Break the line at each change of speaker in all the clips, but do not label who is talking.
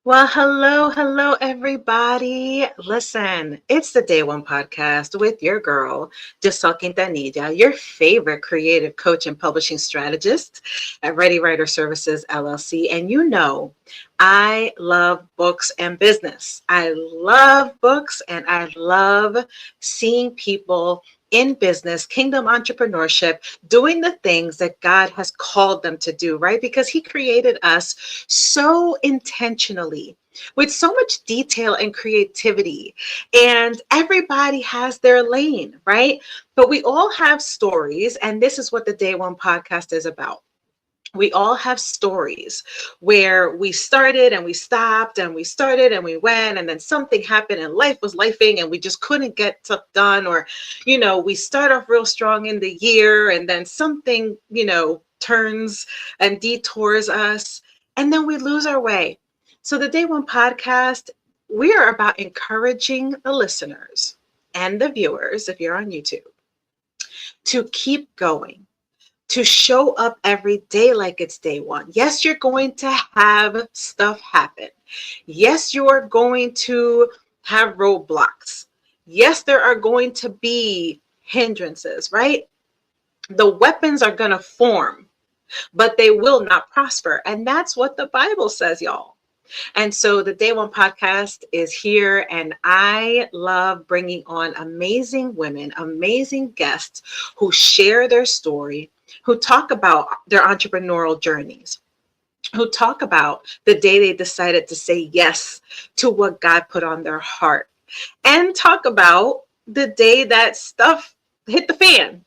Well, hello, everybody. Listen, it's the Day One podcast with your girl, Giselle Quintanilla, your favorite creative coach and publishing strategist at Ready Writer Services, LLC. And you know, I love books and business. I love books and I love seeing people in business, kingdom entrepreneurship, doing the things that God has called them to do, right? Because He created us so intentionally with so much detail and creativity. And everybody has their lane, right? But we all have stories. And this is what the Day One podcast is about. We all have stories where we started and we stopped and we started and we went and then something happened and life was lifing and we just couldn't get stuff done. Or, we start off real strong in the year and then something, turns and detours us and then we lose our way. So the Day One podcast, we are about encouraging the listeners and the viewers, if you're on YouTube, to keep going, to show up every day like it's day one. Yes, you're going to have stuff happen. Yes, you are going to have roadblocks. Yes, there are going to be hindrances, right? The weapons are going to form, but they will not prosper. And that's what the Bible says, y'all. And so the Day One podcast is here, and I love bringing on amazing women, amazing guests who share their story, who talk about their entrepreneurial journeys, who talk about the day they decided to say yes to what God put on their heart, and talk about the day that stuff hit the fan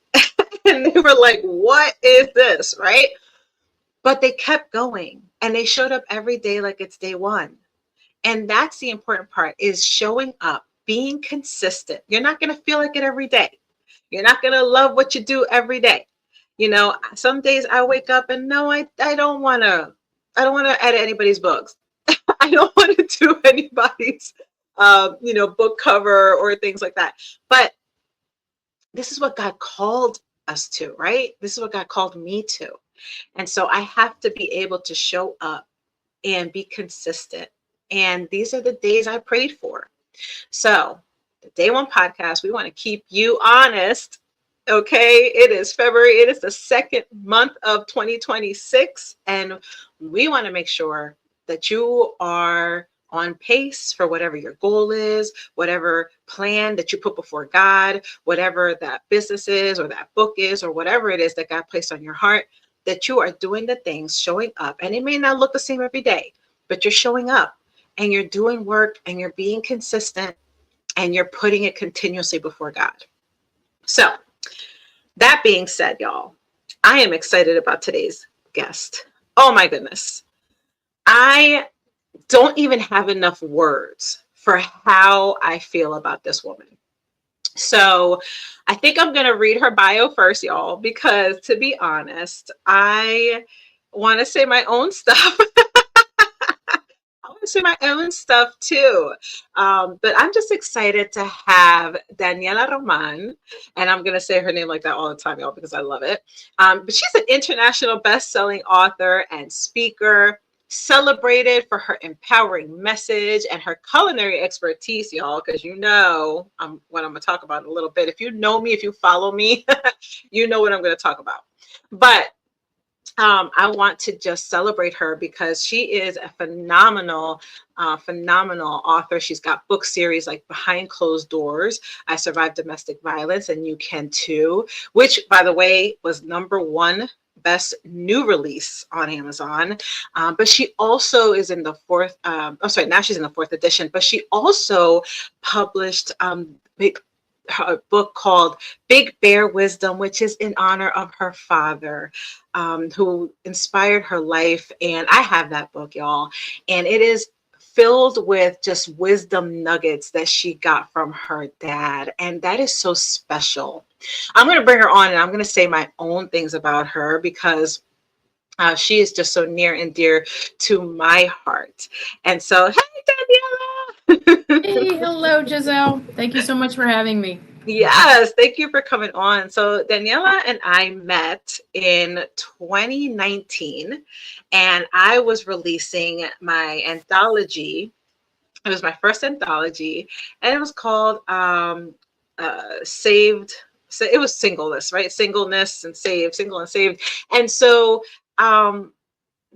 and they were like, what is this, right? But they kept going and they showed up every day like it's day one. And that's the important part, is showing up, being consistent. You're not going to feel like it every day. You're not going to love what you do every day. Some days I wake up and no, I don't want to edit anybody's books. I don't want to do anybody's, book cover or things like that. But this is what God called us to, right? This is what God called me to. And so I have to be able to show up and be consistent. And these are the days I prayed for. So the Day One podcast, we want to keep you honest. Okay, it is February. It is the second month of 2026. And we want to make sure that you are on pace for whatever your goal is, whatever plan that you put before God, whatever that business is or that book is, or whatever it is that God placed on your heart, that you are doing the things, showing up. And it may not look the same every day, but you're showing up and you're doing work and you're being consistent and you're putting it continuously before God. So that being said, y'all, I am excited about today's guest. Oh my goodness. I don't even have enough words for how I feel about this woman. So I think I'm going to read her bio first, y'all, because to be honest, I want to say my own stuff. I want to say my own stuff too. But I'm just excited to have Daniela Roman, and I'm going to say her name like that all the time, y'all, because I love it. But she's an international best-selling author and speaker, celebrated for her empowering message and her culinary expertise, y'all, because what I'm going to talk about in a little bit. If you know me, if you follow me, you know what I'm going to talk about. But I want to just celebrate her because she is a phenomenal author. She's got book series like Behind Closed Doors, I Survived Domestic Violence, and You Can Too, which, by the way, was #1 best new release on Amazon. But she also is in the fourth, now she's in the 4th edition, but she also published a book called Big Bear Wisdom, which is in honor of her father, who inspired her life. And I have that book, y'all, and it is filled with just wisdom nuggets that she got from her dad. And that is so special. I'm going to bring her on and I'm going to say my own things about her because she is just so near and dear to my heart. And so, hey, Daniela.
Hey, hello, Giselle. Thank you so much for having me.
Yes, thank you for coming on. So, Daniela and I met in 2019, and I was releasing my anthology. It was my first anthology, and it was called Saved. So it was singleness, right? Singleness and saved, single and saved. And so um,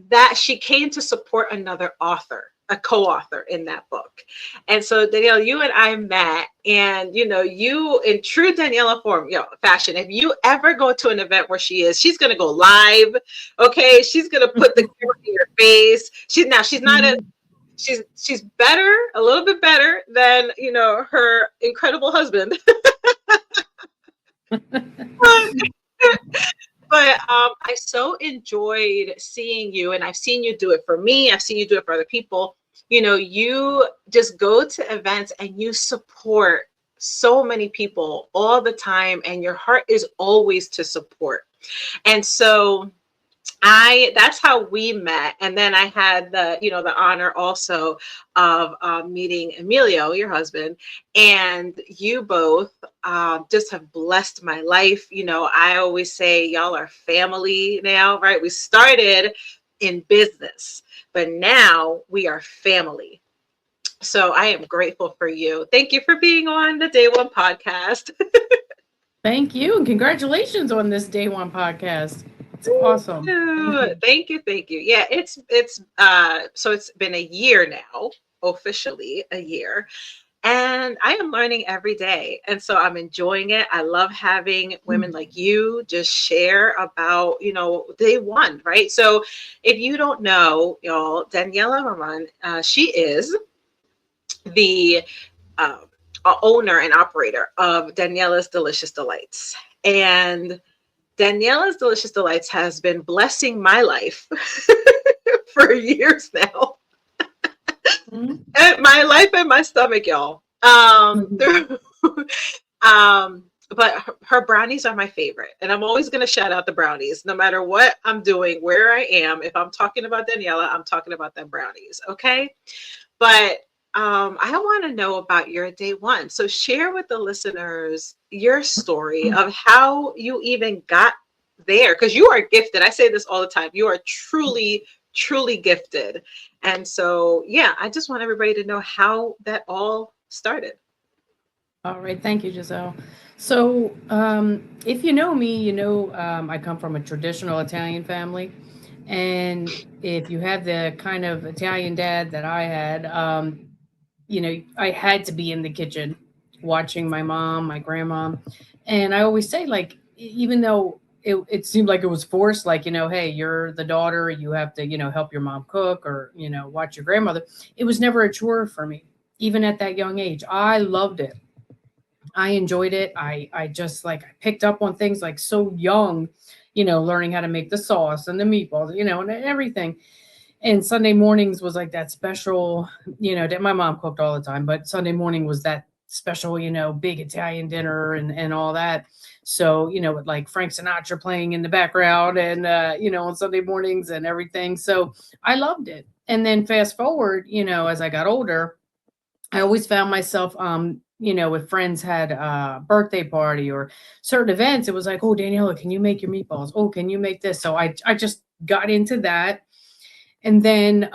that she came to support another author, a co-author in that book. And so Danielle, you and I met, and you in true Daniela form, fashion. If you ever go to an event where she is, she's gonna go live. Okay, she's gonna put the camera in your face. She's not a she's better, a little bit better than her incredible husband. But I so enjoyed seeing you, and I've seen you do it for me. I've seen you do it for other people. You just go to events and you support so many people all the time, and your heart is always to support. And so that's how we met. And then I had the honor also of meeting Emilio, your husband, and you both just have blessed my life. I always say y'all are family now, right? We started in business, but now we are family. So I am grateful for you. Thank you for being on the Day One podcast.
Thank you, and congratulations on this Day One podcast. It's awesome. Thank you.
Thank you. Yeah, so it's been a year now, officially a year. And I am learning every day. And so I'm enjoying it. I love having women like you just share about, day one, right? So if you don't know, y'all, Daniela Roman, she is the uh, owner and operator of Daniela's Delicious Delights. And Daniela's Delicious Delights has been blessing my life for years now. And my life and my stomach, y'all. But her brownies are my favorite. And I'm always going to shout out the brownies, no matter what I'm doing, where I am. If I'm talking about Daniela, I'm talking about them brownies. Okay. But I want to know about your day one. So share with the listeners your story of how you even got there, because you are gifted. I say this all the time. You are truly, truly gifted. And so, yeah, I just want everybody to know how that all started.
All right, thank you, Giselle. So, if you know me, I come from a traditional Italian family. And if you have the kind of Italian dad that I had, I had to be in the kitchen watching my mom, my grandma. And I always say, like, even though it seemed like it was forced, like, hey, you're the daughter, you have to, help your mom cook or, watch your grandmother. It was never a chore for me, even at that young age. I loved it. I enjoyed it. I just like I picked up on things like so young, learning how to make the sauce and the meatballs, and everything. And Sunday mornings was like that special, that my mom cooked all the time, but Sunday morning was that special, big Italian dinner and all that. So, with like Frank Sinatra playing in the background and, on Sunday mornings and everything. So I loved it. And then fast forward, as I got older, I always found myself, if friends had a birthday party or certain events, it was like, oh, Daniela, can you make your meatballs? Oh, can you make this? So I just got into that. And then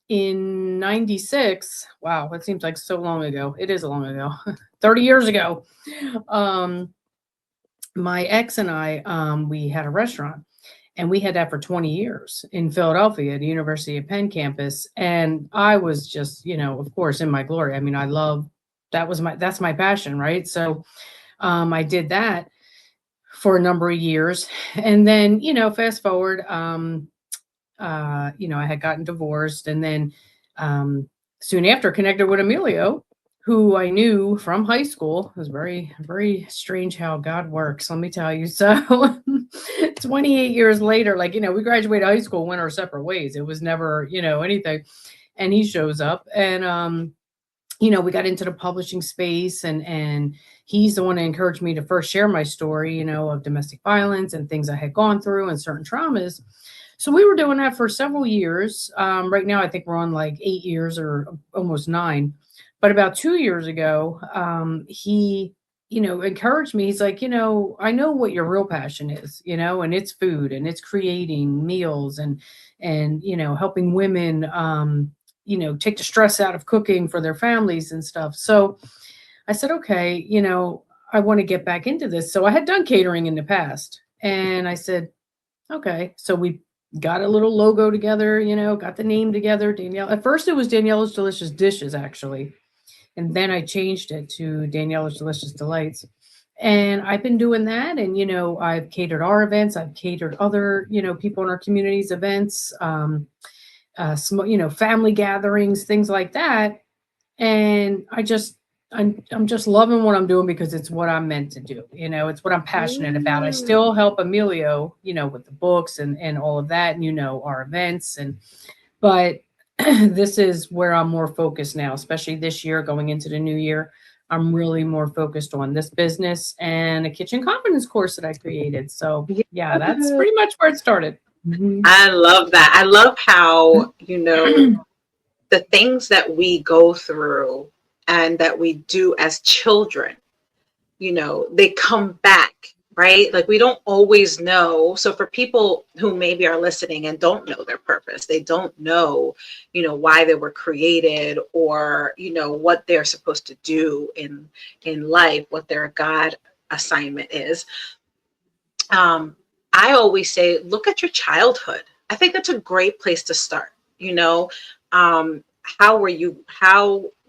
in 96, wow, that seems like so long ago. It is a long ago, 30 years ago. Um, my ex and I, we had a restaurant and we had that for 20 years in Philadelphia, the University of Penn campus. And I was just, of course, in my glory. I mean, that's my passion, right? So I did that for a number of years. And then, fast forward, I had gotten divorced and then soon after connected with Emilio, who I knew from high school. It was very, very strange how God works, let me tell you. So 28 years later, like, we graduated high school, went our separate ways. It was never, anything. and he shows up, and we got into the publishing space, and he's the one that encouraged me to first share my story, of domestic violence and things I had gone through and certain traumas. So we were doing that for several years. Right now, I think we're on like 8 years or almost nine. But about 2 years ago, he, encouraged me. He's like, I know what your real passion is, and it's food, and it's creating meals, and helping women, take the stress out of cooking for their families and stuff. So I said, okay, I want to get back into this. So I had done catering in the past. And I said, okay. So we got a little logo together, got the name together. Danielle. At first it was Daniela's Delicious Dishes, actually. And then I changed it to Daniela's Delicious Delights. And I've been doing that. And, I've catered our events. I've catered other, people in our community's events, family gatherings, things like that. And I'm just loving what I'm doing because it's what I'm meant to do. It's what I'm passionate about. I still
Mm.
help Emilio, with the books and all of that, and our events, but this is where I'm more focused now, especially this year going into the new year. I'm really more focused on this business and a kitchen confidence course that I created. So
Yeah.
yeah, that's pretty much where it started. Mhm.
I love that. I love how, the things that we go through and that we do as children, they come back, right? Like we don't always know. So for people who maybe are listening and don't know their purpose, they don't know, why they were created, or, what they're supposed to do in life, what their God assignment is. Um, I always say, look at your childhood. I think that's a great place to start. How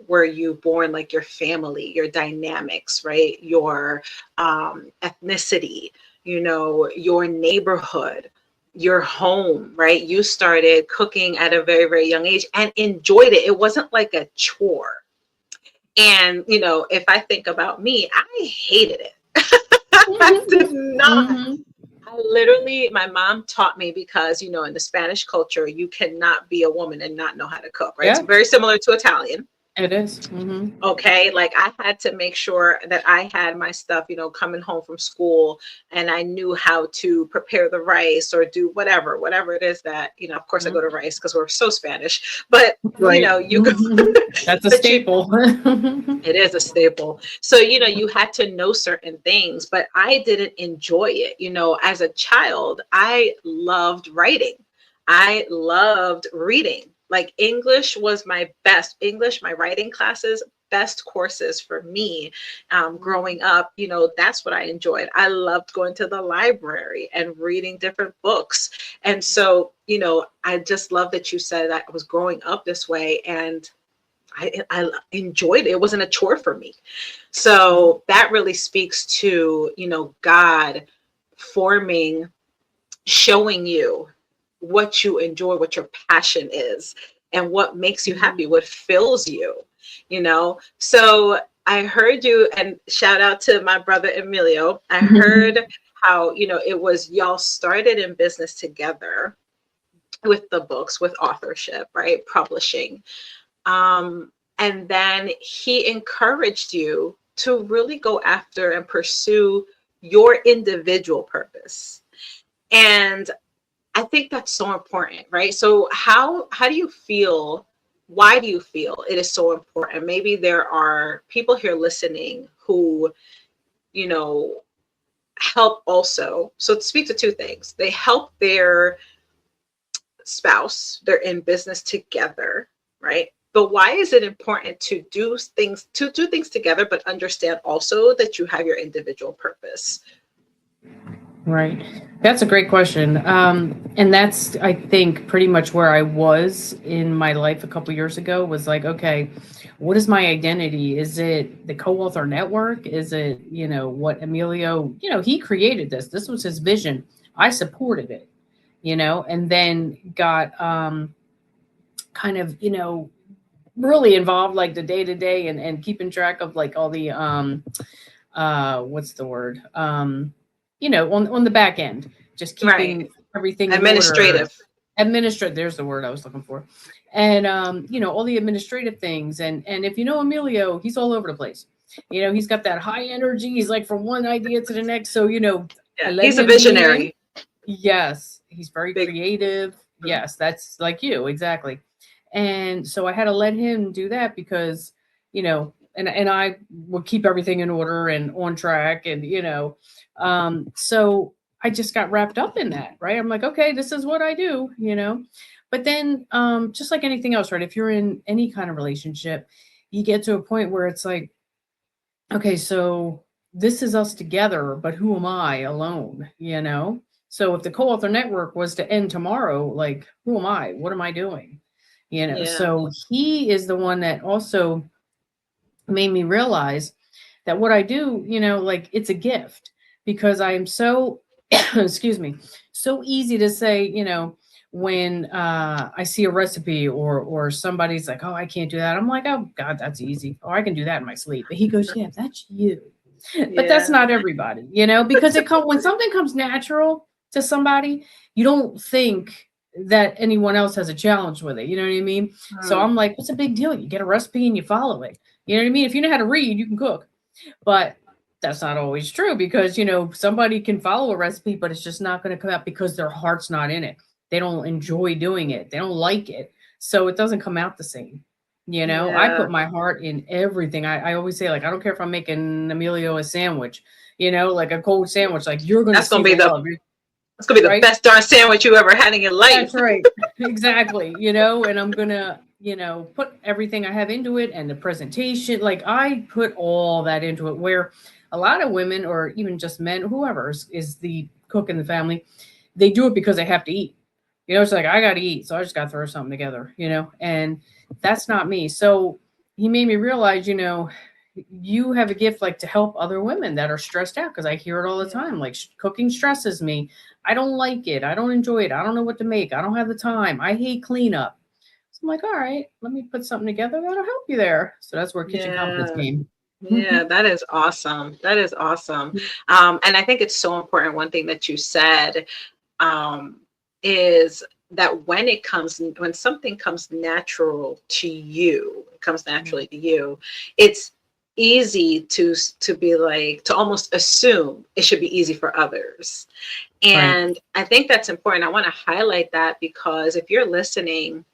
were you born, like your family, your dynamics, right? Your ethnicity, your neighborhood, your home, right? You started cooking at a very, very young age and enjoyed it. It wasn't like a chore. And, if I think about me, I hated it. I did not.
Mhm.
I literally, my mom taught me because, in the Spanish culture, you cannot be a woman and not know how to cook, right? It's
Yeah,
very similar to Italian.
it is. Mhm.
Okay. Like I had to make sure that I had my stuff, coming home from school, and I knew how to prepare the rice or do whatever it is that, of course I go to rice because we're so Spanish, but
Right.
you go,
That's a
but
staple.
it is a staple. So, you had to know certain things, but I didn't enjoy it. As a child, I loved writing. I loved reading. Like English was my best. English, my writing classes, best courses for me. Growing up, that's what I enjoyed. I loved going to the library and reading different books. And so, I just love that you said that I was growing up this way, and I enjoyed it. It wasn't a chore for me. So that really speaks to, God forming, showing you what you enjoy, what your passion is, and what makes you happy, what fills you. So I heard you, and shout out to my brother Emilio. I heard how, it was y'all started in business together with the books, with authorship, right? Publishing. And then he encouraged you to really go after and pursue your individual purpose. And I think that's so important, right? So how do you feel? Why do you feel it is so important? Maybe there are people here listening who, you know, help also. So to speak to two things, they help their spouse, they're in business together, right? But why is it important to do things together, but understand also that you have your individual purpose?
Right. That's a great question. And that's, I think, pretty much where I was in my life a couple years ago was like, okay, what is my identity? Is it the co-author network? Is it, what Emilio, he created this. This was his vision. I supported it, and then got kind of, really involved like the day to day and keeping track of like all the what's the word on the back end, just
Right.
keeping everything in order.
Administrative.
administrative, there's the word I was looking for. And all the administrative things. And if you know Emilio, he's all over the place. He's got that high energy. He's like from one idea to the next. So, I
Yeah,
let
he's a
him be him.
visionary.
Yes, he's very
Big.
creative. Yes, that's like you, exactly. And so I had to let him do that because, and I would keep everything in order and on track and so I just got wrapped up in that, right? I'm like, okay, this is what I do. But then just like anything else, right? If you're in any kind of relationship, you get to a point where it's like, okay, so this is us together, but who am I alone? So if the co-author network was to end tomorrow, like, who am I? What am I doing?
Yeah.
So he is the one that also made me realize that what I do, like it's a gift because I am so, excuse me, so easy to say, when I see a recipe or somebody's like, oh, I can't do that. I'm like, oh God, that's easy. Oh, I can do that in my sleep. But he goes, yeah, that's you. But that's
Yeah.
not everybody, because when something comes natural to somebody, you don't think that anyone else has a challenge with it. You know what I mean? So
Mm.
I'm like, what's a big deal? You get a recipe and you follow it. You know what I mean? If you know how to read, you can cook. But that's not always true because, somebody can follow a recipe, but it's just not going to come out because their heart's not in it. They don't enjoy doing it. They don't like it. So it doesn't come out the same. I
Yeah.
put my heart in everything. I always say, like, I don't care if I'm making Emilio a sandwich, like a cold sandwich, like you're going to
That's gonna
see
be
the
the
love,
that's gonna be the
right?
best darn sandwich you ever had in your life.
That's right. Exactly. And I'm going to, put everything I have into it and the presentation. Like I put all that into it where a lot of women or even just men, whoever is the cook in the family, they do it because they have to eat. It's like, I got to eat. So I just got to throw something together, and that's not me. So he made me realize, you have a gift like to help other women that are stressed out because I hear it all the
Yeah.
time. Like cooking stresses me. I don't like it. I don't enjoy it. I don't know what to make. I don't have the time. I hate cleanup. So I'm like, all right, let me put something together that'll help you there. So that's where kitchen confidence
Yeah.
came.
Yeah, that is awesome. That is awesome. And I think it's so important. One thing that you said um, is that when something comes natural to you, it comes naturally to you, it's easy to be like, to almost assume it should be easy for others.
Right.
And I think that's important. I want to highlight that because if you're listening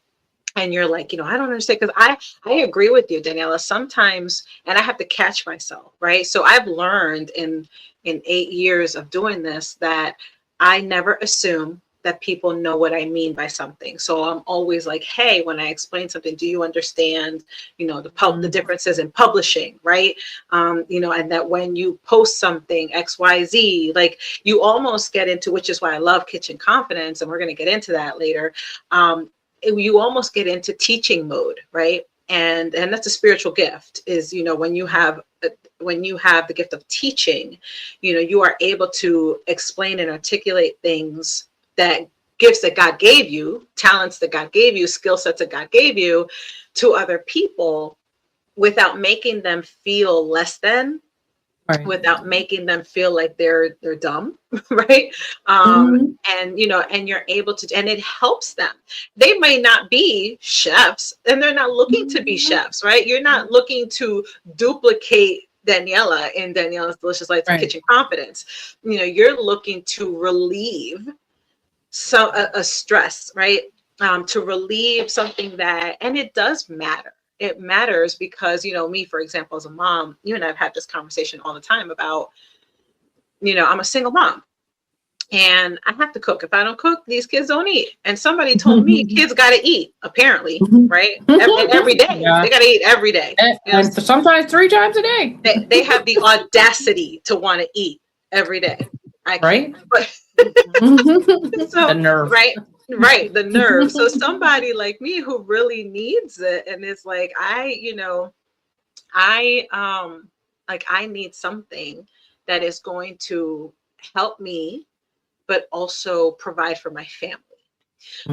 and you're like, I don't understand, because I agree with you, Daniela, sometimes, and I have to catch myself, right? So I've learned in 8 years of doing this that I never assume that people know what I mean by something. So I'm always like, hey, when I explain something, do you understand, the
Mhm.
differences in publishing, right? And that when you post something XYZ, like you almost get into, which is why I love Kitchen Confidence, and we're going to get into that later. You almost get into teaching mode, right? And that's a spiritual gift, is when you have the gift of teaching, you are able to explain and articulate things, that gifts that God gave you, talents that God gave you, skill sets that God gave you, to other people, without making them feel less than,
Right.
without making them feel like they're dumb, right?
Mhm.
And you're able to, and it helps them. They may not be chefs, and they're not looking to be chefs, right? You're not looking to duplicate Daniela in Daniela's Delicious Lights and
Right.
Kitchen Confidence. You're looking to relieve a stress, right? To relieve something that, and it does matter. It matters because, me, for example, as a mom, you and I've had this conversation all the time about, I'm a single mom and I have to cook. If I don't cook, these kids don't eat. And somebody told me kids got to eat, apparently, right? And every day.
Yeah.
They got to eat every day.
And sometimes 3 times a day.
They have the audacity to want to eat every day. I can't.
Right.
But
The
so,
nerve.
right, the nerve. So somebody like me who really needs it, and it's like, I like, I need something that is going to help me, but also provide for my family.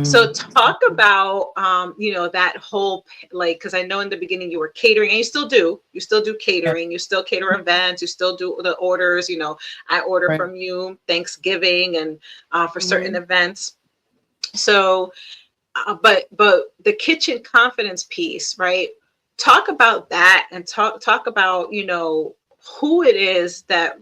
So
Mm.
talk about that whole, like, because I know in the beginning you were catering, and you still do
Yeah.
catering, you still cater events, you still do the orders. I order
Right.
from you Thanksgiving and for certain
Mhm.
events. So but the kitchen confidence piece, right? Talk about that, and talk about, who it is that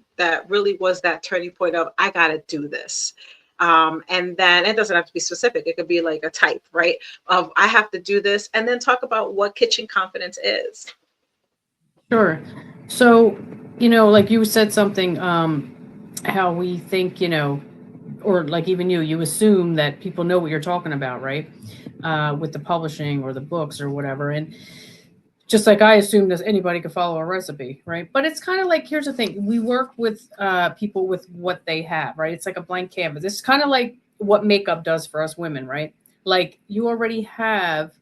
really was that turning point of, I got to do this. And then it doesn't have to be specific, it could be like a type, right, of I have to do this. And then talk about what kitchen confidence is.
Sure. So, like you said something, how we think, or like even you assume that people know what you're talking about, right? With the publishing or the books or whatever. And just like I assumed that anybody could follow a recipe, right? But it's kind of like, here's the thing: we work with people with what they have, right? It's like a blank canvas. It's kind of like what makeup does for us women, right? Like you already have,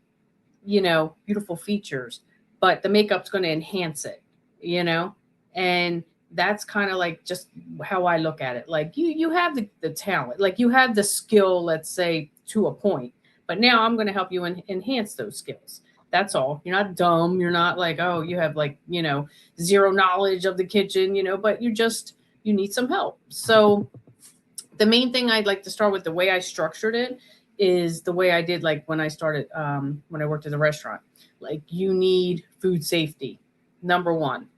beautiful features, but the makeup's going to enhance it, you know? And that's kind of like just how I look at it. Like you have the talent, like you have the skill, let's say to a point, but now I'm going to help you enhance those skills. That's all. You're not dumb. You're not like, oh, you have like, zero knowledge of the kitchen, but you need some help. So the main thing I'd like to start with, the way I structured it, is the way I did like when I started when I worked at the restaurant. Like you need food safety, number one.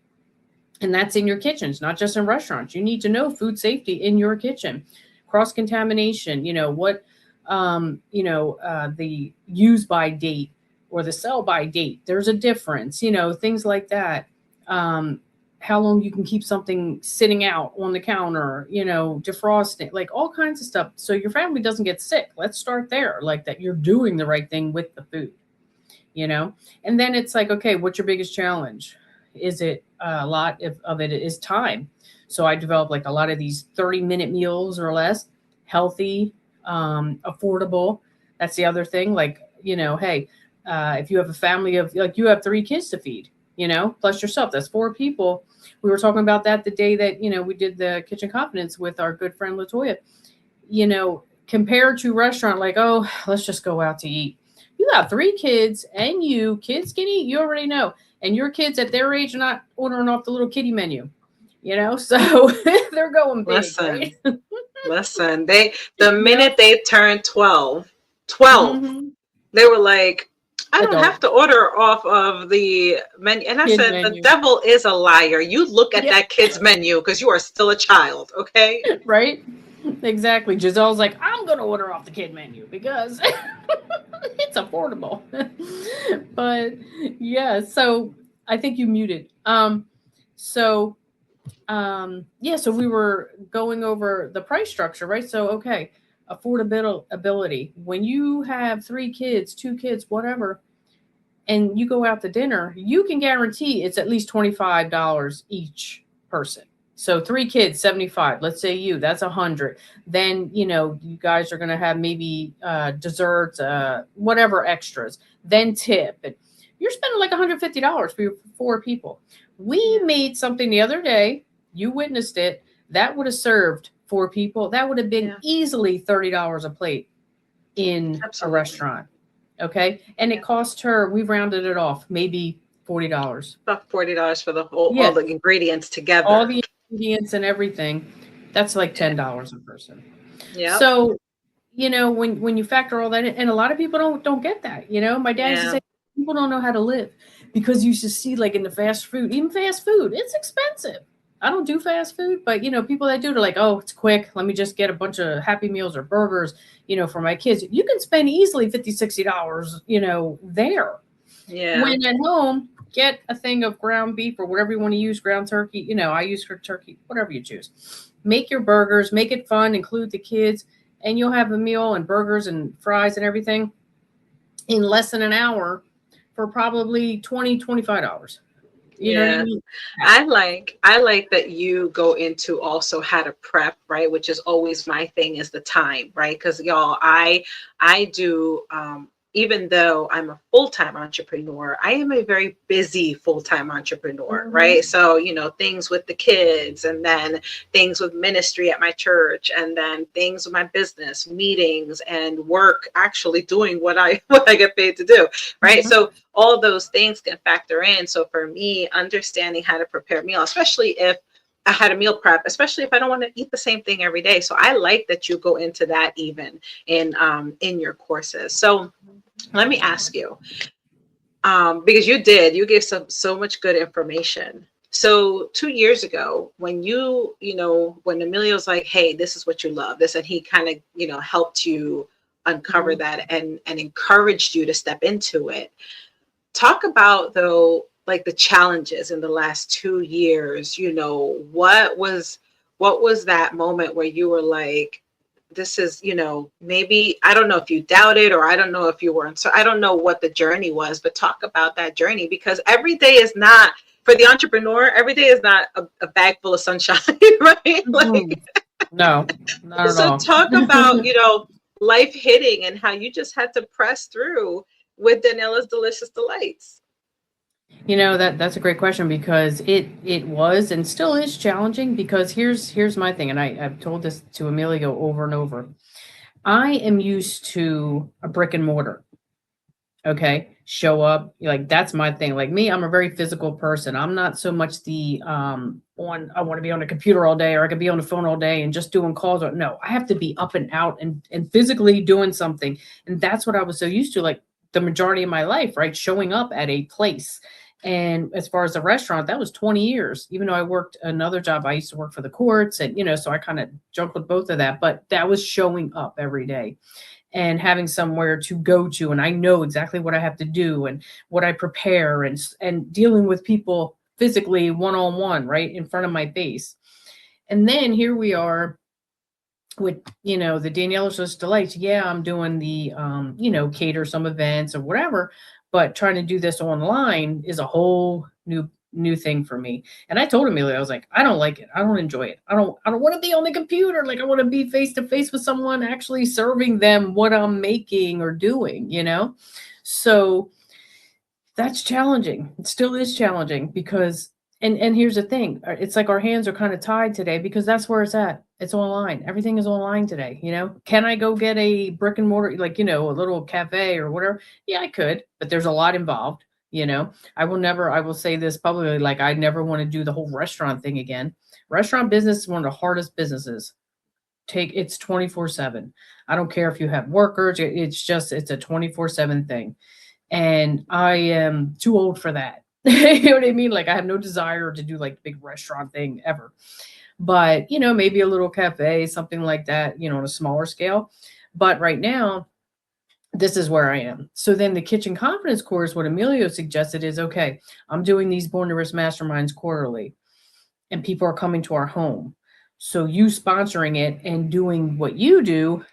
And that's in your kitchens, not just in restaurants. You need to know food safety in your kitchen. Cross contamination, the use by date or the sell by date. There's a difference, things like that. Um, how long you can keep something sitting out on the counter, defrosting, like all kinds of stuff. So your family doesn't get sick. Let's start there, like that you're doing the right thing with the food, you know? And then it's like, okay, what's your biggest challenge? Is it a lot of it is time? So I developed like a lot of these 30-minute meals or less, healthy, affordable. That's the other thing. Like, hey, if you have a family of like you have 3 kids to feed, plus yourself, that's 4 people. We were talking about that the day that, we did the kitchen confidence with our good friend Latoya, compared to restaurant, like, oh, let's just go out to eat. You got 3 kids and kids can eat, you already know. And your kids at their age are not ordering off the little kiddie menu, so they're going big,
Listen,
right?
listen, the
Yeah.
minute they turned 12,
Hmm.
they were like, I don't have
Adult
to order off of the menu. And I
kid
said, the
menu.
devil is a liar. You look at
Yeah.
that kid's menu because you are still a child, okay?
Right. Exactly. Giselle's like, I'm gonna order off the kid menu because it's affordable. But yeah, so I think you muted. So yeah, so we were going over the price structure, right? So okay, affordability. When you have 3 kids, 2 kids, whatever, and you go out to dinner, you can guarantee it's at least $25 each person. So 3 kids, 75. Let's say that's 100. Then, you guys are going to have maybe desserts, whatever extras, then tip. And you're spending like $150 for your 4 people. We
Yeah,
made something the other day. You witnessed it. That would have served 4 people. That would have been
yeah,
easily $30 a plate in a
absolutely.
restaurant. Okay. And it
Yeah.
cost her, we rounded it off, maybe $40.
About $40 for the whole, all
Yeah.
the ingredients
All
together.
the ingredients and everything. That's like $10 a person.
Yep.
So, when you factor all that in, and a lot of people don't get that. My dad used to
Yeah.
say people don't know how to live because you used to see like in the fast food, even fast food, it's expensive. I don't do fast food, but people that do, they're like, oh, it's quick. Let me just get a bunch of Happy Meals or burgers, for my kids. You can spend easily $50, $60, there.
Yeah.
When at home, get a thing of ground beef or whatever you want to use, ground turkey. I use for turkey, whatever you choose. Make your burgers, make it fun, include the kids, and you'll have a meal and burgers and fries and everything in less than an hour for probably $20, $25. You know what I
Yeah.
mean?
I like that you go into also how to prep, right? Which is always my thing, is the time, right? Because y'all, I do, even though I'm a full-time entrepreneur, I am a very busy full-time entrepreneur,
Mm-hmm.
right? So, things with the kids, and then things with ministry at my church, and then things with my business, meetings and work, actually doing what I what I get paid to do, right?
Mm-hmm.
So all those things can factor in. So for me, understanding how to prepare meal, especially if I had a meal prep, especially if I don't want to eat the same thing every day. So I like that you go into that even in your courses. So let me ask you, because you gave so much good information. So 2 years ago, when when Emilio's like, hey, this is what you love, this, and he kind of, helped you uncover
Mhm.
that and encouraged you to step into it. Talk about, though, like the challenges in the last 2 years. What was that moment where you were like, this is, maybe, I don't know if you doubted, or I don't know if you weren't, so I don't know what the journey was, but talk about that journey, because every day is not, for the entrepreneur, every day is not a bag full of sunshine, right?
Mhm.
Like,
No, not at
so
all.
talk about, life hitting and how you just had to press through with Daniela's Delicious Delights.
That's a great question because it was and still is challenging because here's my thing, and I've told this to Emilio over and over. I am used to a brick and mortar. Okay, show up, like that's my thing. Like me, I'm a very physical person. I'm not so much the on I want to be on a computer all day, or I could be on the phone all day and just doing calls. Or no, I have to be up and out and physically doing something. And that's what I was so used to, like the majority of my life, right? Showing up at a place. And as far as a restaurant, that was 20 years. Even though I worked another job, I used to work for the courts, and so I kind of jumped with both of that, but that was showing up every day and having somewhere to go to, and I know exactly what I have to do and what I prepare, and dealing with people physically one on one, right in front of my face. And then here we are with the Daniela's Just Delights. Yeah, I'm doing the cater some events or whatever, but trying to do this online is a whole new thing for me. And I told Amelia, I was like, I don't like it. I don't enjoy it. I don't want to be on the computer. Like I want to be face to face with someone actually serving them what I'm making or doing. So that's challenging. It still is challenging because and here's the thing. It's like our hands are kind of tied today because that's where it's at. It's online. Everything is online today. Can I go get a brick and mortar, like, a little cafe or whatever? Yeah, I could, but there's a lot involved. I will say this publicly, like I never want to do the whole restaurant thing again. Restaurant business is one of the hardest businesses. It's 24/7. I don't care if you have workers, it's a 24/7 thing, and I am too old for that. You know what I mean? Like I have no desire to do like the big restaurant thing ever. But, maybe a little cafe, something like that, on a smaller scale. But right now, this is where I am. So then the kitchen confidence course, what Emilio suggested is okay, I'm doing these Born to Risk masterminds quarterly, and people are coming to our home. So you sponsoring it and doing what you do,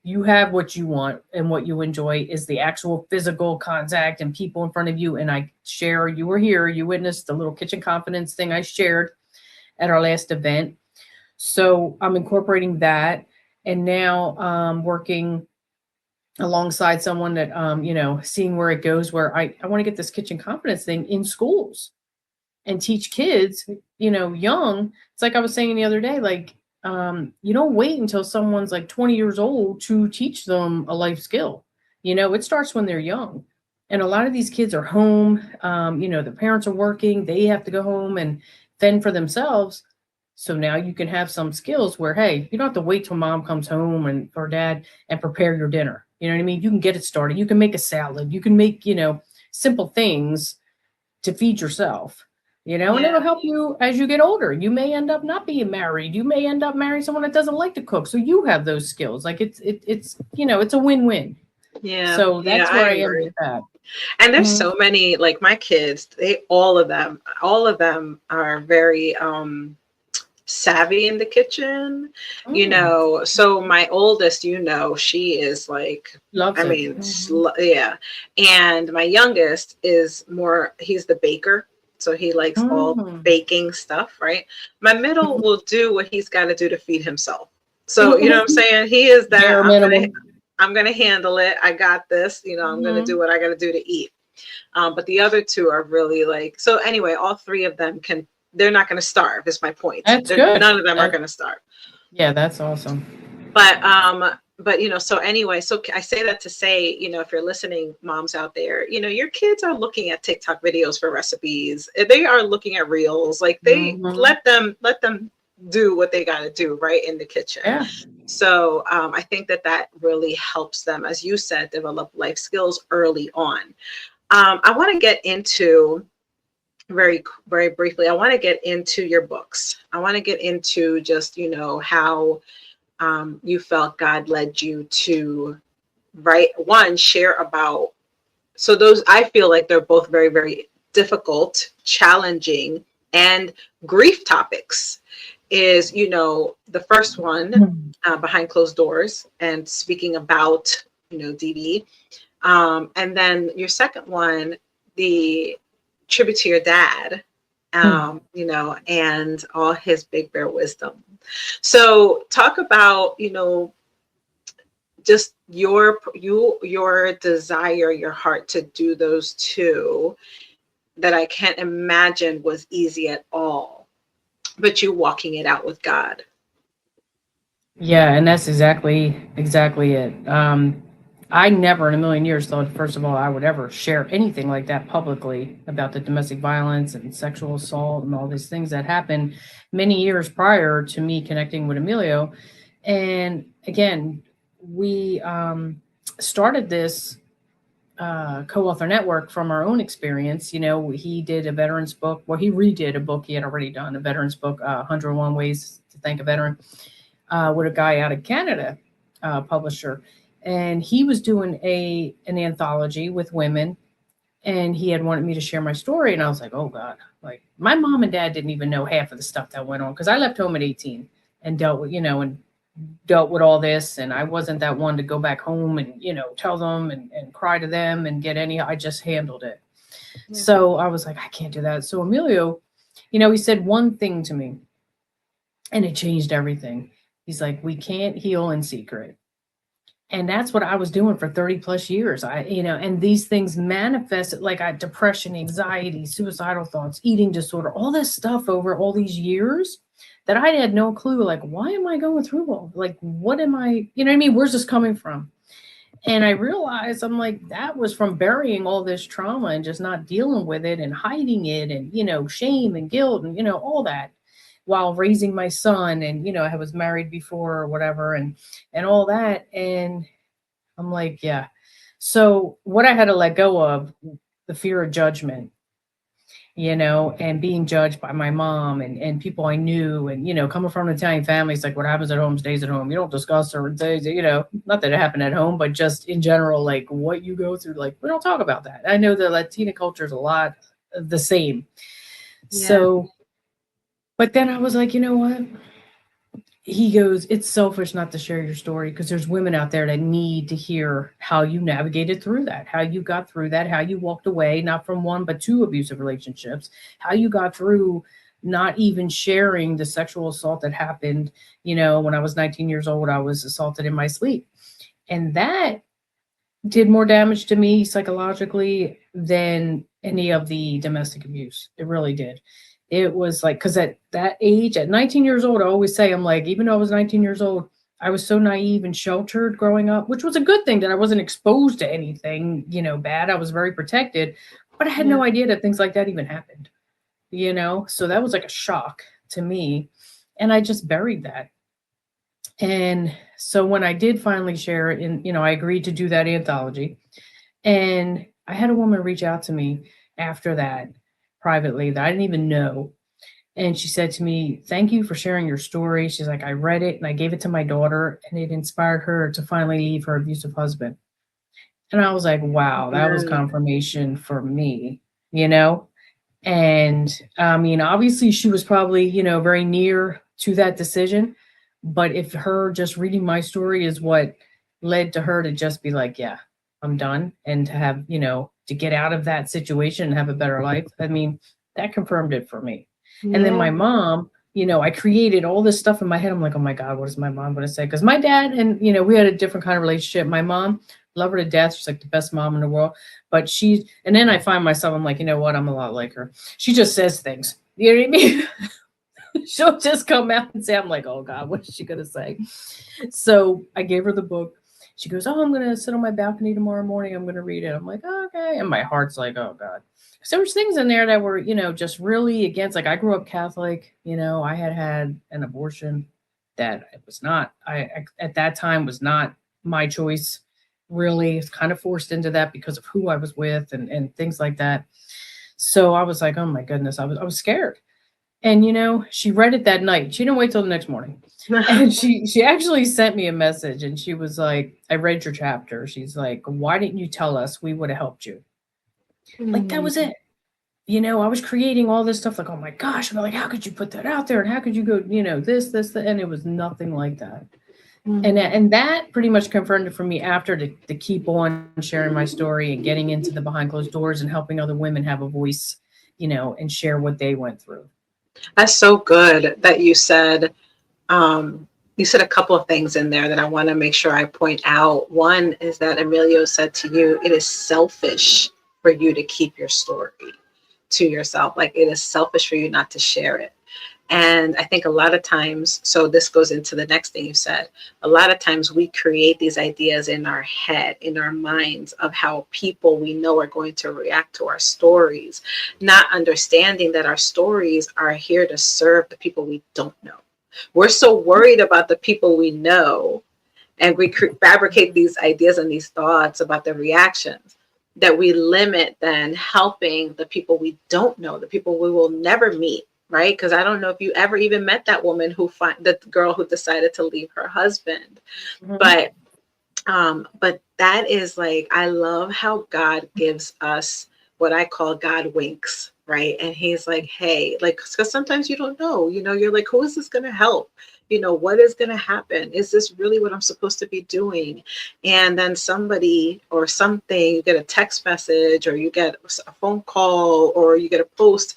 you have what you want, and what you enjoy is the actual physical contact and people in front of you. And I share, you were here, you witnessed the little kitchen confidence thing I shared at our last event. So I'm incorporating that, and now working alongside someone that seeing where it goes, where I want to get this kitchen confidence thing in schools and teach kids, young. It's like I was saying the other day, like, you don't wait until someone's like 20 years old to teach them a life skill. It starts when they're young. And a lot of these kids are home, the parents are working, they have to go home and fend for themselves. So now you can have some skills where, hey, you don't have to wait till mom comes home and or dad and prepare your dinner. You know what I mean? You can get it started. You can make a salad. You can make, simple things to feed yourself, and it'll
Yeah.
help you as you get older. You may end up not being married. You may end up marrying someone that doesn't like to cook. So you have those skills. Like it's a win-win.
Yeah.
So
Yeah,
that's
I
where I am
agree.
with that.
And there's
Mhm.
so many, like my kids, all of them are very savvy in the kitchen.
Mm.
So my oldest, she is like, I
Loves it.
mean,
Mhm.
yeah. And my youngest is more, he's the baker. So he likes all
Mhm.
baking stuff, right? My middle will do what he's got to do to feed himself. So, you know what I'm saying? He is that
Bare minimum.
I'm gonna handle it. I got this. I'm gonna do
Mhm.
what I gotta do to eat. But the other two are really like, so anyway, all three of them can, they're not going to starve, is my point.
That's good.
None of them are
That,
going to starve.
yeah, that's awesome.
But but so anyway, so I say that to say, if you're listening, moms out there, your kids are looking at TikTok videos for recipes. They are looking at reels. Like, they
Mhm.
let them do what they got to do right in the kitchen.
Yeah.
So I think that really helps them, as you said, develop life skills early on. I want to get into, very very briefly, I want to get into your books. I want to get into just how you felt God led you to write, one, share about. So those, I feel like they're both very very difficult, challenging, and grief topics. Is the first one,
Mhm.
behind closed doors, and speaking about DD, and then your second one, the tribute to your dad, and all his big bear wisdom. So talk about, just your desire, your heart to do those two, that I can't imagine was easy at all, but you walking it out with God.
Yeah, and that's exactly it. I never in a million years thought, first of all, I would ever share anything like that publicly about the domestic violence and sexual assault and all these things that happened many years prior to me connecting with Emilio. And again, we started this co-author network from our own experience. He did a veterans book. Well, he redid a book he had already done, a veterans book, 101 Ways to Thank a Veteran, with a guy out of Canada, publisher, and he was doing an anthology with women, and he had wanted me to share my story, and I was like, oh God, like my mom and dad didn't even know half of the stuff that went on because I left home at 18 and dealt with all this, and I wasn't that one to go back home and tell them and cry to them and get any. I just handled it.
Yeah.
So I was like, I can't do that. So Emilio, he said one thing to me, and it changed everything. He's like, we can't heal in secret. And that's what I was doing for 30 plus years. And these things manifested like I depression, anxiety, suicidal thoughts, eating disorder, all this stuff over all these years that I had no clue. Like, why am I going through all? Like, what am I? You know what I mean? Where's this coming from? And I realized I'm like, that was from burying all this trauma and just not dealing with it and hiding it and, shame and guilt and, all that while raising my son. And, I was married before or whatever and all that. And I'm like, yeah. So what I had to let go of, the fear of judgment, and being judged by my mom and people I knew. And, coming from an Italian family, it's like what happens at home stays at home. You don't discuss or things, not that it happened at home, but just in general, like what you go through, like we don't talk about that. I know the Latina culture is a lot the same.
Yeah.
So, but then I was like, you know what? He goes, it's selfish not to share your story because there's women out there that need to hear how you navigated through that, how you got through that, how you walked away, not from one, but two abusive relationships, how you got through not even sharing the sexual assault that happened. When I was 19 years old, I was assaulted in my sleep. And that did more damage to me psychologically than any of the domestic abuse. It really did. It was like, because at that age, at 19 years old, I always say, I'm like, even though I was 19 years old, I was so naive and sheltered growing up, which was a good thing that I wasn't exposed to anything, bad. I was very protected, but I had
Yeah.
no idea that things like that even happened. So that was like a shock to me. And I just buried that. And so when I did finally share it I agreed to do that anthology. And I had a woman reach out to me after that privately that I didn't even know. And she said to me, thank you for sharing your story. She's like, I read it and I gave it to my daughter and it inspired her to finally leave her abusive husband. And I was like, wow, that was
Yeah.
confirmation for me, you know? And I mean, obviously, she was probably, very near to that decision. But if her just reading my story is what led to her to just be like, yeah, I'm done, and to have, to get out of that situation and have a better life, I mean, that confirmed it for me. And then my
Yeah.
mom, I created all this stuff in my head. I'm like, oh my God, what is my mom going to say? Because my dad and, we had a different kind of relationship. My mom, love her to death. She's like the best mom in the world. But and then I find myself, I'm like, you know what? I'm a lot like her. She just says things. You know what I mean? She'll just come out and say, I'm like, oh God, what is she gonna say? So I gave her the book. She goes, oh, I'm gonna sit on my balcony tomorrow morning. I'm gonna read it. I'm like, oh, okay. And my heart's like, oh God. So there's things in there that were, just really against. Like I grew up Catholic. I had had an abortion that it was not. At that time was not my choice. Really, it's kind of forced into that because of who I was with and things like that. So I was like, oh my goodness, I was scared. And she read it that night. She didn't wait till the next morning. And she actually sent me a message and she was like, I read your chapter. She's like, why didn't you tell us? We would have helped you. Like that was it. I was creating all this stuff like, oh my gosh. And I'm like, how could you put that out there? And how could you go, this, that? And it was nothing like that. And that pretty much confirmed it for me after to keep on sharing my story and getting into the behind closed doors and helping other women have a voice, and share what they went through.
That's so good that you said a couple of things in there that I want to make sure I point out. One is that Emilio said to you, it is selfish for you to keep your story to yourself. Like it is selfish for you not to share it. And I think a lot of times, so this goes into the next thing you said, a lot of times we create these ideas in our head, in our minds of how people we know are going to react to our stories, not understanding that our stories are here to serve the people we don't know. We're so worried about the people we know, and we fabricate these ideas and these thoughts about the reactions that we limit then helping the people we don't know, the people we will never meet. Right? Because I don't know if you ever even met that woman the girl who decided to leave her husband. But that is like, I love how God gives us what I call God winks, right? And he's like, hey, like, because sometimes you don't know, you're like, who is this going to help? What is going to happen? Is this really what I'm supposed to be doing? And then somebody or something, you get a text message or you get a phone call or you get a post.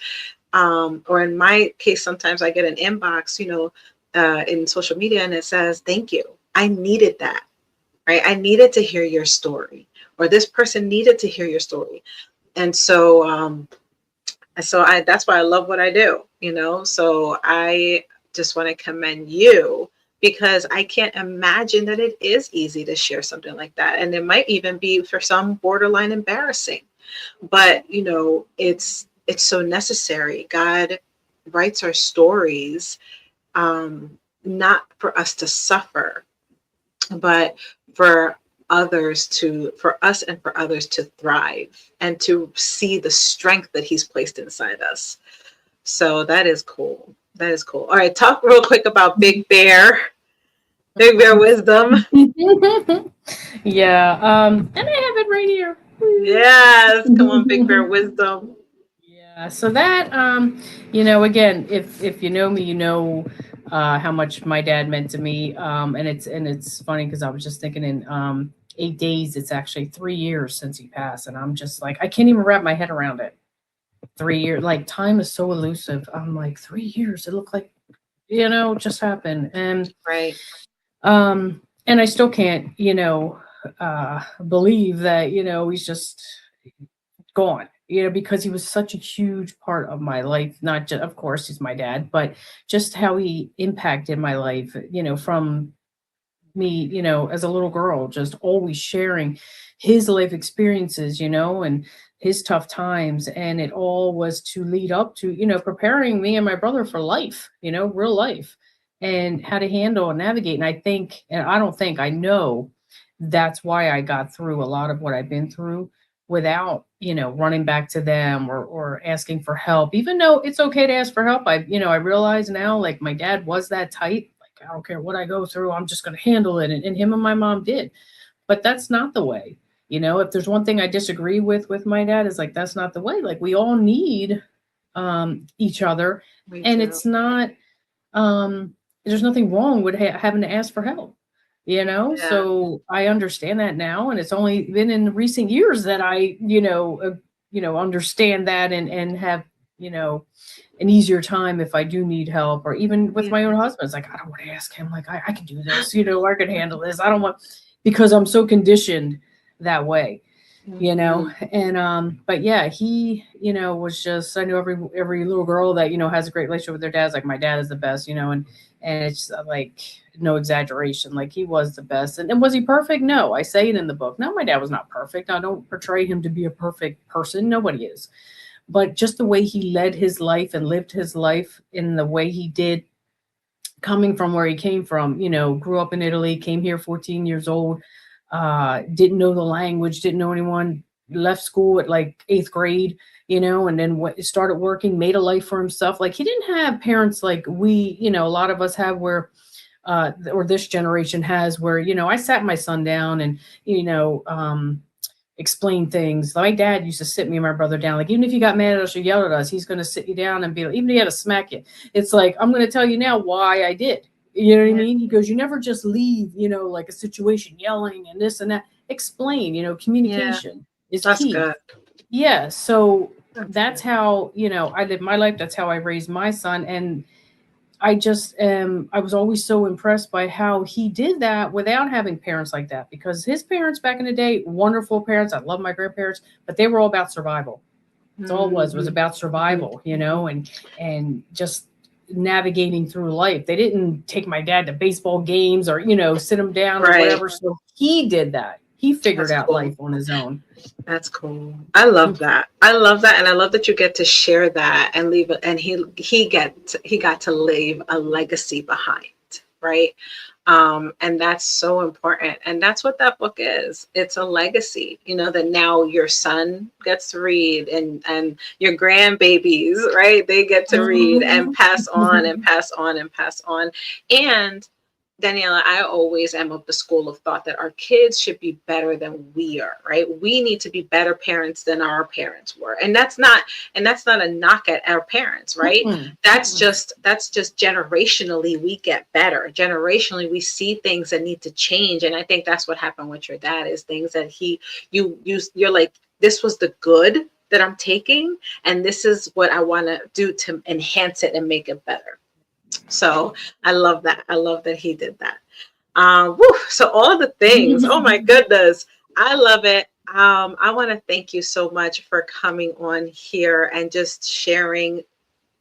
Or in my case, sometimes I get an inbox, in social media and it says, thank you. I needed that, right? I needed to hear your story, or this person needed to hear your story. And so, that's why I love what I do, so I just want to commend you because I can't imagine that it is easy to share something like that. And it might even be for some borderline embarrassing, but it's so necessary. God writes our stories, not for us to suffer, but for us and for others to thrive and to see the strength that he's placed inside us. So that is cool. That is cool. All right. Talk real quick about Big Bear wisdom.
Yeah. And I have it right here.
Yes. Come on, Big Bear wisdom.
Yeah. So that, again, if you know me, how much my dad meant to me. And it's funny because I was just thinking in 8 days, it's actually 3 years since he passed, and I'm just like I can't even wrap my head around it. 3 years, like time is so elusive. I'm like 3 years. It looked like just happened,
Right.
and I still can't believe that he's just gone. Because he was such a huge part of my life. Not just, of course, he's my dad, but just how he impacted my life. From me, as a little girl, just always sharing his life experiences, and his tough times. And it all was to lead up to, preparing me and my brother for life, real life, and how to handle and navigate. And I think, and I don't think, I know that's why I got through a lot of what I've been through without, running back to them or asking for help, even though it's okay to ask for help. I realize now, like my dad was that tight. I don't care what I go through. I'm just going to handle it. And him and my mom did. But that's not the way. If there's one thing I disagree with my dad is like, that's not the way. Like we all need each other.
Me
And
too.
it's not, there's nothing wrong with having to ask for help.
Yeah.
So I understand that now. And it's only been in recent years that I, understand that and have, an easier time if I do need help, or even with
Yeah.
my own husband. It's like, I don't want to ask him, like, I can do this, I can handle this. I don't want, because I'm so conditioned that way.
Mhm.
and but yeah, he was just, I know every little girl that has a great relationship with their dads, like my dad is the best, and it's like no exaggeration, like he was the best. And was he perfect? No, I say it in the book. No, my dad was not perfect. I don't portray him to be a perfect person, nobody is, but just the way he led his life and lived his life in the way he did, coming from where he came from, grew up in Italy, came here 14 years old, didn't know the language, didn't know anyone, left school at like eighth grade, and then started working, made a life for himself. Like he didn't have parents like we, a lot of us have, where or this generation has, where I sat my son down and explain things. My dad used to sit me and my brother down. Like, even if you got mad at us or yelled at us, he's going to sit you down and be like, even if he had to smack you, it's like, I'm going to tell you now why I did. You know what I
Yeah.
mean? He goes, you never just leave, like a situation yelling and this and that. Explain,
Yeah.
communication is
That's
key.
good.
Yeah. So
That's
that's
good.
how, I live my life. That's how I raised my son. And I just I was always so impressed by how he did that without having parents like that, because his parents back in the day, wonderful parents. I love my grandparents, but they were all about survival. That's all it was
Mhm.
about
Mhm.
survival, and just navigating through life. They didn't take my dad to baseball games or, sit him down or
Right.
whatever. So he did that. He figured
That's
out
cool.
life on his own.
That's cool. I love that. I love that, and I love that you get to share that and leave it. And he got to leave a legacy behind, right? And that's so important. And that's what that book is. It's a legacy. That now your son gets to read, and your grandbabies, right? They get to read and
Mhm.
pass on and pass on and pass on. And Daniela, I always am of the school of thought that our kids should be better than we are, right? We need to be better parents than our parents were. And that's not a knock at our parents, right?
Mm-mm.
That's just generationally we get better. Generationally we see things that need to change. And I think that's what happened with your dad, is things that you're like, this was the good that I'm taking, and this is what I want to do to enhance it and make it better. So I love that. I love that he did that. Woo, so all the things. Oh my goodness, I love it. I want to thank you so much for coming on here and just sharing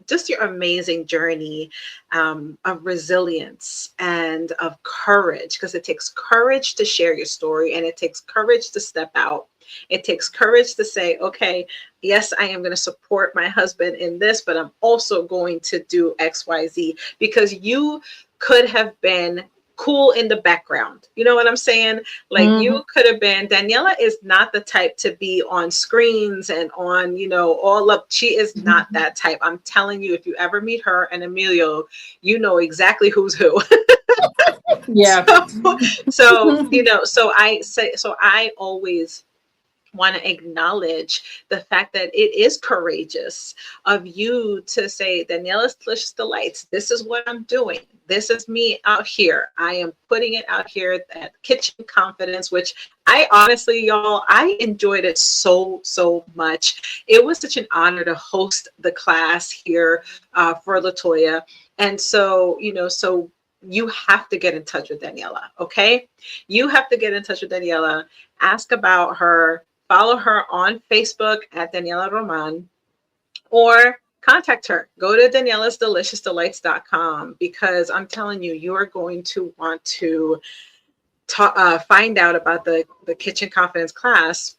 just your amazing journey, of resilience and of courage, because it takes courage to share your story, and it takes courage to step out. It takes courage to say, okay, yes, I am going to support my husband in this, but I'm also going to do XYZ, because you could have been cool in the background. You know what I'm saying? Like,
Mhm.
you could have been, Daniela is not the type to be on screens and on, all up. She is not that type. I'm telling you, if you ever meet her and Emilio, you know exactly who's who.
Yeah.
so, so I always want to acknowledge the fact that it is courageous of you to say, Daniela's Delicious Delights, this is what I'm doing. This is me out here. I am putting it out here at Kitchen Confidence, which I honestly, y'all, I enjoyed it so, so much. It was such an honor to host the class here, for Latoya. And so, you have to get in touch with Daniela, okay? You have to get in touch with Daniela, ask about her, follow her on Facebook at Daniela Roman, or contact her. Go to danielasdeliciousdelights.com, because I'm telling you, you are going to want to find out about the Kitchen Confidence class,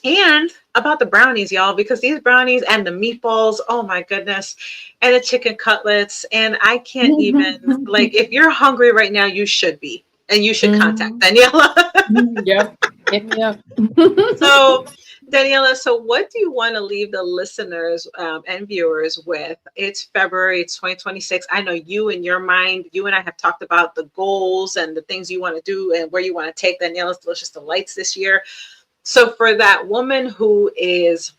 and about the brownies, y'all, because these brownies and the meatballs, oh my goodness, and the chicken cutlets. And I can't even, like, if you're hungry right now, you should be. And you should contact
Mhm.
Daniela.
Yep. Hit me up.
So, Daniela, so what do you want to leave the listeners, and viewers with? It's February, it's 2026. I know you, in your mind, you and I have talked about the goals and the things you want to do and where you want to take Daniela's Delicious Delights this year. So, for that woman who is,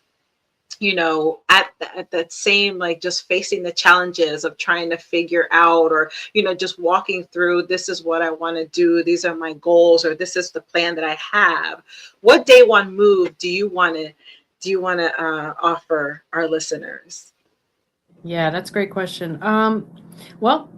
at that same, like, just facing the challenges of trying to figure out, or just walking through, this is what I want to do, these are my goals, or this is the plan that I have, what day one move do you want to offer our listeners?
Yeah, that's a great question. Well,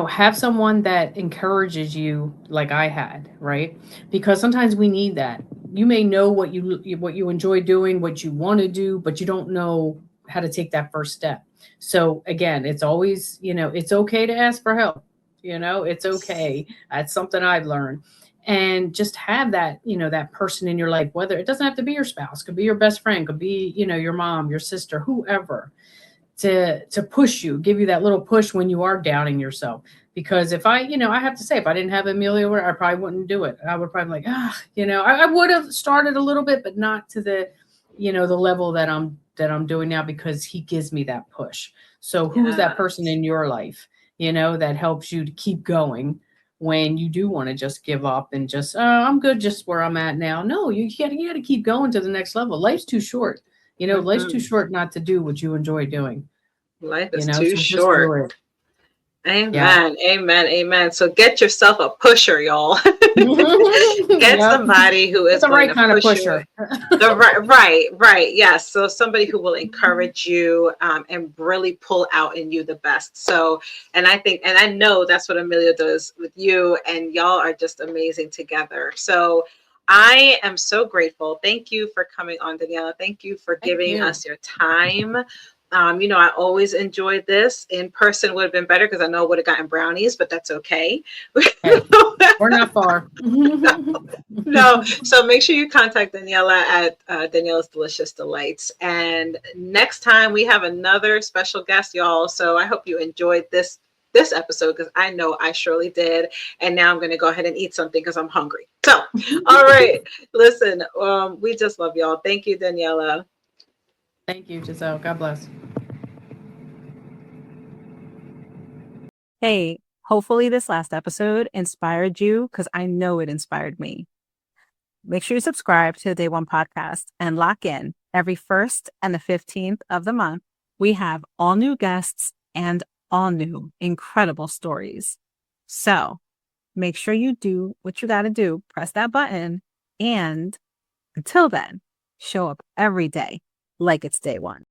have someone that encourages you like I had, right? Because sometimes we need that. you may know what you enjoy doing, what you want to do, but you don't know how to take that first step. So again, it's always, it's okay to ask for help. It's okay. That's something I've learned. And just have that, that person in your life, whether it doesn't have to be your spouse, could be your best friend, could be, your mom, your sister, whoever, to push you, give you that little push when you are doubting yourself. Because if I have to say, if I didn't have Amelia, I probably wouldn't do it. I would probably like, I would have started a little bit, but not to the, the level that I'm doing now, because he gives me that push. So who's that person
Yes.
in your life, that helps you to keep going when you do want to just give up and just, I'm good just where I'm at now. No, you got to keep going to the next level. Life's too short. Life's too
Hmm.
short not to do what you enjoy doing.
Life is too
So just do
short.
it. Yeah.
Amen. Amen. Amen. So get yourself a pusher, y'all. Get
Yep.
somebody who
It's
is
the
going
right
to
kind of
push you.
pusher.
The right. Yes. So somebody who will encourage you and really pull out in you the best. So, and I think, and I know that's what Amelia does with you, and y'all are just amazing together. So I am so grateful. Thank you for coming on, Daniela. Thank you for
Thank
giving
you.
us your time. I always enjoyed this. In person would have been better because I know I would have gotten brownies, but that's okay.
Hey, we're not far.
No, so make sure you contact Daniela at Daniela's Delicious Delights. And next time we have another special guest, y'all. So I hope you enjoyed this episode, because I know I surely did. And now I'm going to go ahead and eat something because I'm hungry. So, all right, listen, we just love y'all. Thank you, Daniela.
Thank you, Giselle. God bless.
Hey, hopefully this last episode inspired you because I know it inspired me. Make sure you subscribe to the Day One podcast and lock in every 1st and the 15th of the month. We have all new guests and all new incredible stories. So make sure you do what you got to do. Press that button. And until then, show up every day like it's day one.